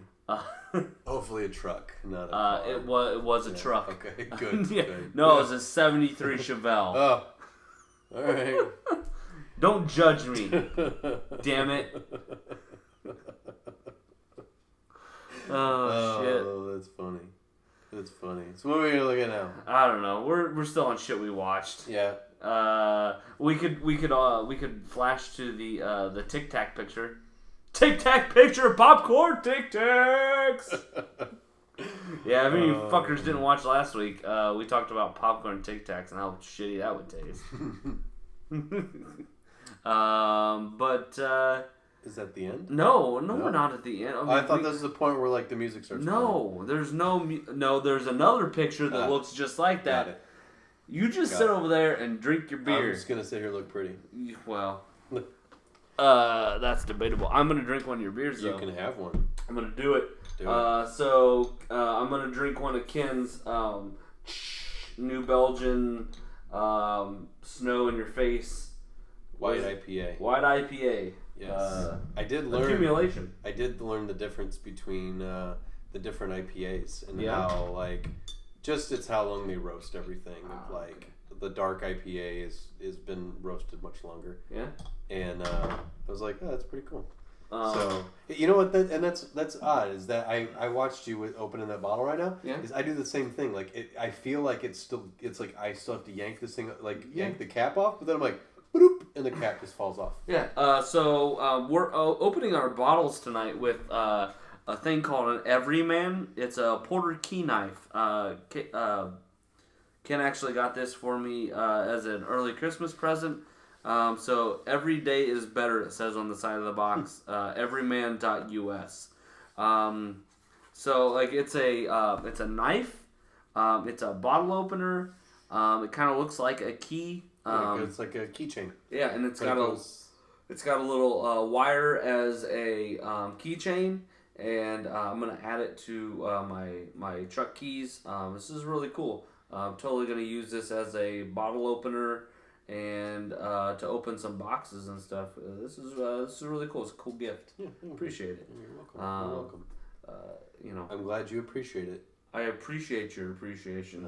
Hopefully a truck, not a car. It was a truck. Okay, good. Yeah. Good. No, it was a '73 Chevelle. Oh, all right. Don't judge me, damn it. Oh shit. Oh, that's funny. That's funny. So what are we gonna look at now? I don't know. We're still on shit we watched. Yeah. We could flash to the Tic Tac picture. Tic Tac picture, popcorn Tic Tacs. Yeah, if any fuckers didn't watch last week, we talked about popcorn Tic Tacs and how shitty that would taste. Is that the end? No, we're not at the end. I mean, I thought this was the point where like the music starts. No, there's no. There's another picture that looks just like that. Got it. You just sit over there and drink your beer. I'm just gonna sit here and look pretty. Well, that's debatable. I'm gonna drink one of your beers though. You can have one. I'm gonna do it. I'm gonna drink one of Ken's New Belgian Snow in Your Face White IPA. White IPA. Yes. I did learn accumulation. I did learn the difference between the different IPAs and how like just it's how long they roast everything. Like the dark IPA is been roasted much longer. Yeah. And I was like, oh, that's pretty cool. So you know what? That's odd. Is that I watched you opening that bottle right now? Yeah. Is I do the same thing. Like I feel like it's like I still have to yank this thing yank the cap off, but then I'm like, boop, and the cap just falls off. Yeah. So we're opening our bottles tonight with a thing called an Everyman. It's a Porter key knife. Ken actually got this for me as an early Christmas present. So every day is better, it says on the side of the box. Everyman.us. So like it's a knife. It's a bottle opener. It kind of looks like a key. It's like a keychain. Yeah, and it's got a little wire as a keychain, and I'm gonna add it to my truck keys. This is really cool. I'm totally gonna use this as a bottle opener and to open some boxes and stuff. This is really cool. It's a cool gift. Yeah, appreciate it. You're welcome. You're welcome. I'm glad you appreciate it. I appreciate your appreciation.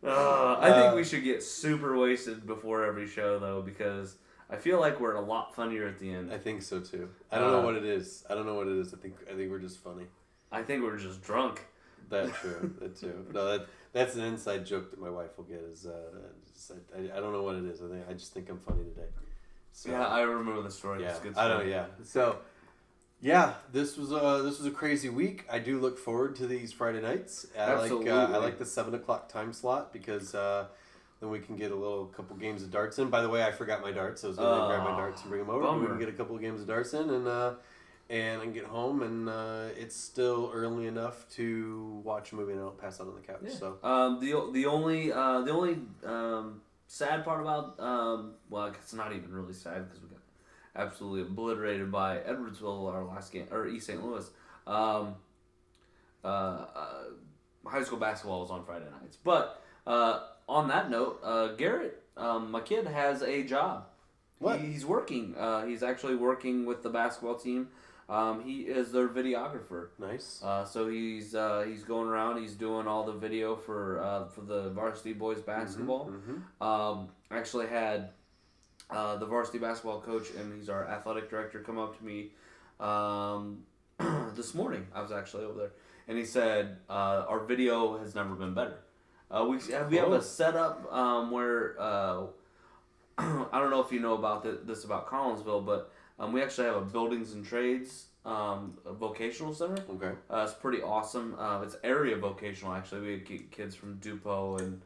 I think we should get super wasted before every show though, because I feel like we're a lot funnier at the end. I think so too. I don't know what it is. I think we're just funny. I think we're just drunk. That true. That too. No, that's an inside joke that my wife will get. Is I don't know what it is. I just think I'm funny today. So, yeah, I remember the story. Yeah, it's a good story. I know. Yeah. So, yeah, this was a crazy week. I do look forward to these Friday nights. Absolutely. I like the 7:00 time slot because then we can get a couple games of darts in. By the way, I forgot my darts. I was going to grab my darts and bring them over. Bummer. We can get a couple of games of darts in and I can get home and it's still early enough to watch a movie and I don't pass out on the couch. Yeah. So the only sad part about well, it's not even really sad because we got absolutely obliterated by Edwardsville our last game, or East St. Louis. High school basketball was on Friday nights, but on that note, Garrett, my kid has a job. What? He's working. He's actually working with the basketball team. He is their videographer. Nice. So he's going around. He's doing all the video for the varsity boys basketball. Actually had the varsity basketball coach, and he's our athletic director, come up to me this morning. I was actually over there, and he said our video has never been better. We have a setup where I don't know if you know about this about Collinsville, but we actually have a buildings and trades vocational center. Okay. It's pretty awesome. It's area vocational actually. We had kids from Dupo and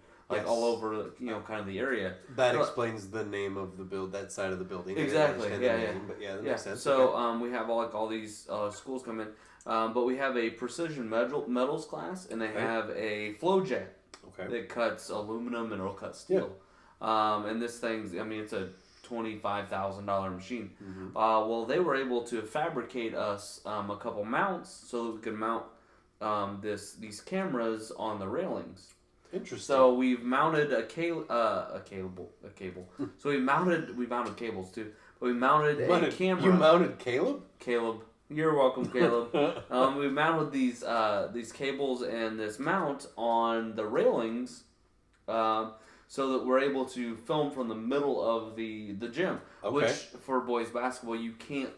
all over, kind of the area. That explains the name of that side of the building. Exactly. Yeah. But that makes sense. So we have all these schools come in, but we have a precision metals class, and they have a flow jet that cuts aluminum and it'll cut steel. Yeah. And this thing's, it's a $25,000 machine. Well, they were able to fabricate us a couple mounts so that we could mount these cameras on the railings. Interesting. So we've mounted a cable. So we mounted cables too. But we mounted a camera. You mounted Caleb? Caleb, you're welcome, Caleb. We mounted these cables and this mount on the railings, so that we're able to film from the middle of the gym, which for boys basketball you can't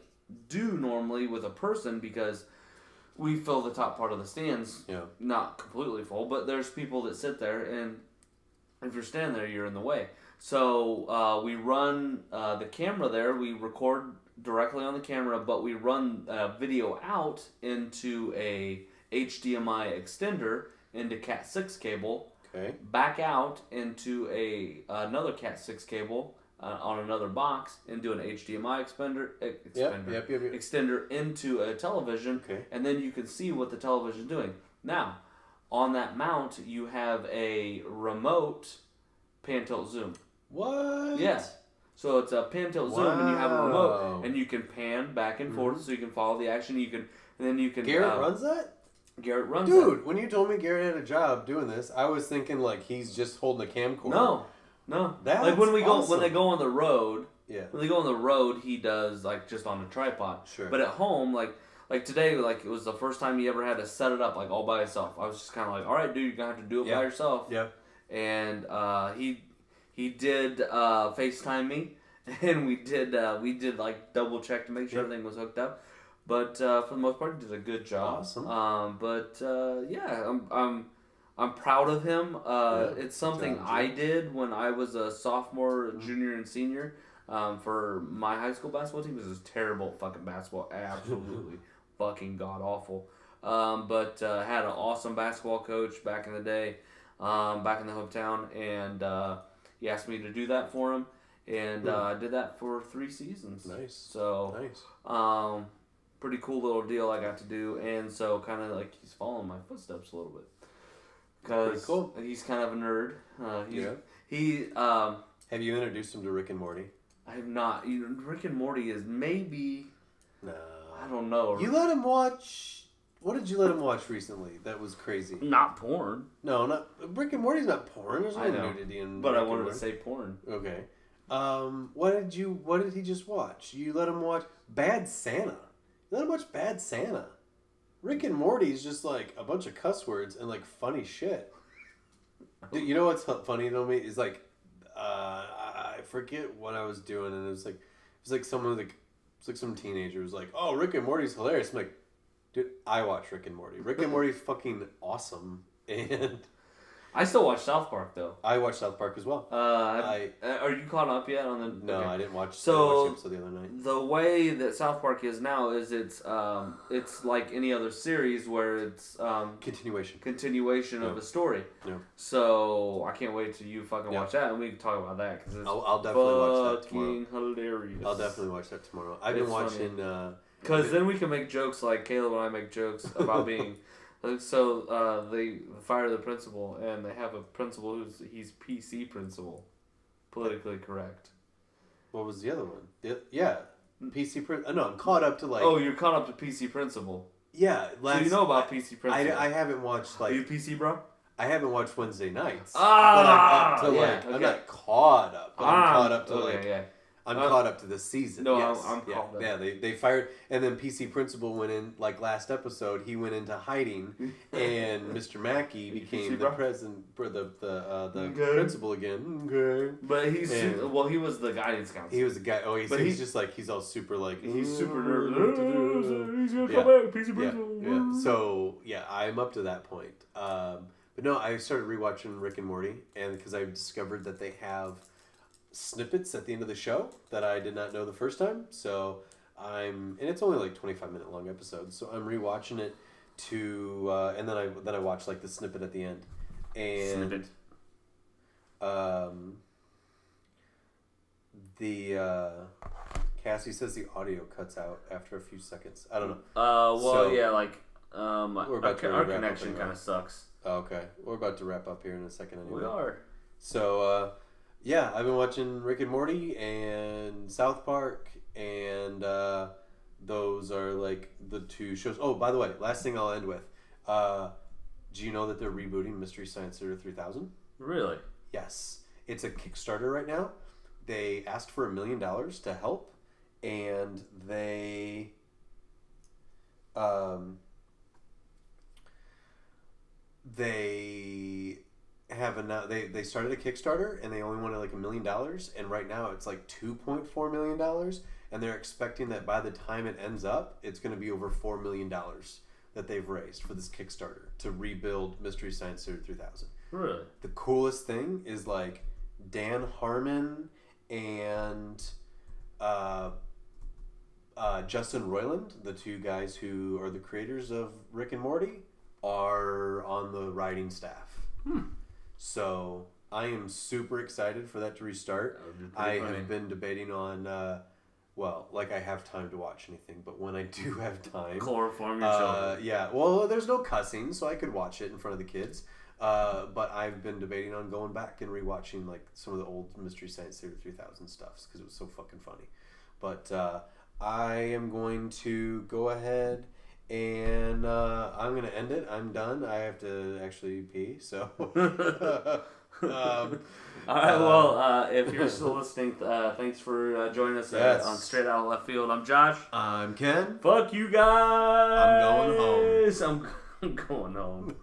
do normally with a person because we fill the top part of the stands, not completely full, but there's people that sit there, and if you're standing there, you're in the way. So we run the camera there. We record directly on the camera, but we run video out into a HDMI extender into Cat 6 cable, back out into another Cat 6 cable on another box, into an HDMI extender into a television, and then you can see what the television is doing. Now, on that mount, you have a remote pan tilt zoom. What? Yeah. So it's a pan tilt zoom, and you have a remote, and you can pan back and forth, so you can follow the action. Garrett runs that? Garrett runs that. Dude, when you told me Garrett had a job doing this, I was thinking like he's just holding a camcorder. No. That's like when awesome. they go on the road. Yeah. When they go on the road, he does like just on a tripod. Sure. But at home, like today, like it was the first time he ever had to set it up like all by himself. I was just kind of like, all right, dude, you're gonna have to do it by yourself. Yeah. And he did FaceTime me, and we did like double check to make sure everything was hooked up. But for the most part, he did a good job. Awesome. I'm proud of him. It's something I did when I was a sophomore, junior, and senior. For my high school basketball team, it was terrible fucking basketball, absolutely fucking god awful. But had an awesome basketball coach back in the day, back in the hometown, and he asked me to do that for him, and I did that for 3 seasons. Nice. So pretty cool little deal I got to do, and so kind of like he's following my footsteps a little bit. Because he's kind of a nerd. Have you introduced him to Rick and Morty? I have not. Rick and Morty is maybe... No. I don't know. You let him watch... What did you let him watch recently that was crazy? Not porn. No, not... Rick and Morty's not porn. There's no nudity in But I wanted to say porn. Okay. What did he just watch? You let him watch Bad Santa. You let him watch Bad Santa. Rick and Morty is just like a bunch of cuss words and like funny shit. Dude, you know what's funny to me is like, I forget what I was doing, and it was like someone like, it's like some teenager was like, "Oh, Rick and Morty's hilarious." I'm like, dude, I watch Rick and Morty. Rick and Morty's fucking awesome, and I still watch South Park though. I watch South Park as well. Are you caught up yet on the? No, okay. I didn't watch. So I watched the episode the other night. The way that South Park is now is it's like any other series where it's continuation of a story. Yeah. So I can't wait till you fucking watch that, and we can talk about that because I'll definitely watch that tomorrow. Fucking hilarious. I'll definitely watch that tomorrow. I've been watching. Because then we can make jokes like Caleb and I make jokes about being. So they fire the principal, and they have a principal he's PC principal, politically correct. What was the other one? Yeah, PC principal. No, I'm caught up to like. Oh, you're caught up to PC principal. Yeah, so you know about PC principal. I haven't watched like. Are you PC bro? I haven't watched Wednesday nights. Ah, but I'm up to I'm not caught up. But I'm caught up to I'm caught up to this season. No, yes. I'm caught up. Yeah, they fired, and then PC Principal went in, like last episode, he went into hiding, and Mr. Mackey became the president, the principal again. Okay. But he was the guidance counselor. He was the guy. Oh, he's just like, he's all super like, he's super nervous. He's gonna come back, PC Principal. Yeah. So, yeah, I'm up to that point. But no, I started rewatching Rick and Morty, and because I discovered that they have snippets at the end of the show that I did not know the first time. So and it's only like 25-minute long episodes. So I'm rewatching it and then I watch like the snippet at the end. And Cassie says the audio cuts out after a few seconds. I don't know. Our connection kind of sucks. Okay, we're about to wrap up here in a second anyway. We are. So, yeah, I've been watching Rick and Morty and South Park, and those are like the two shows. Oh, by the way, last thing I'll end with. Do you know that they're rebooting Mystery Science Theater 3000? Really? Yes. It's a Kickstarter right now. They asked for $1 million to help, and they they started a Kickstarter, and they only wanted like $1 million, and right now it's like $2.4 million, and they're expecting that by the time it ends up, it's going to be over $4 million that they've raised for this Kickstarter to rebuild Mystery Science Theater 3000. Really? The coolest thing is like Dan Harmon and Justin Roiland, the two guys who are the creators of Rick and Morty, are on the writing staff. So I am super excited for that to restart. I have been debating on, I have time to watch anything, but when I do have time... Chloroform your children. Yeah, well, there's no cussing, so I could watch it in front of the kids. But I've been debating on going back and rewatching like some of the old Mystery Science Theater 3000 stuffs because it was so fucking funny. But I am going to go ahead and I'm going to end it. I'm done. I have to actually pee, so... All right, well, if you're still listening, thanks for joining us on Straight Outta Left Field. I'm Josh. I'm Ken. Fuck you guys. I'm going home. I'm going home.